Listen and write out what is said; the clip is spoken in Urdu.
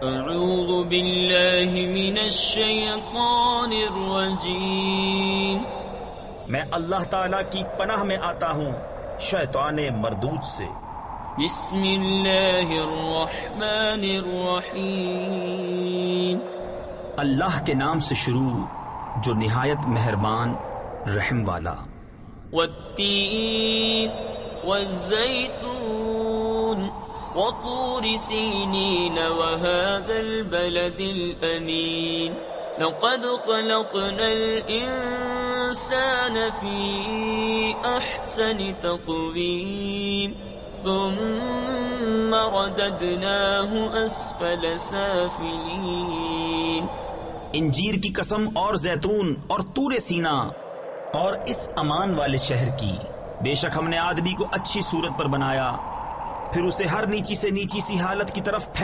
اعوذ باللہ من الشیطان الرجیم. میں اللہ تعالیٰ کی پناہ میں آتا ہوں شیطان مردود سے. بسم اللہ الرحمن الرحیم. اللہ کے نام سے شروع جو نہایت مہربان رحم والا. والتین والزیتون وطور سینین وهذا البلد الأمین. لقد خلقنا الإنسان في أحسن تقویم ثم رددناه أسفل سافلین. انجیر کی قسم اور زیتون اور طور سینا اور اس امان والے شہر کی. بے شک ہم نے آدمی کو اچھی صورت پر بنایا پھر اسے ہر نیچی سے نیچی سی حالت کی طرف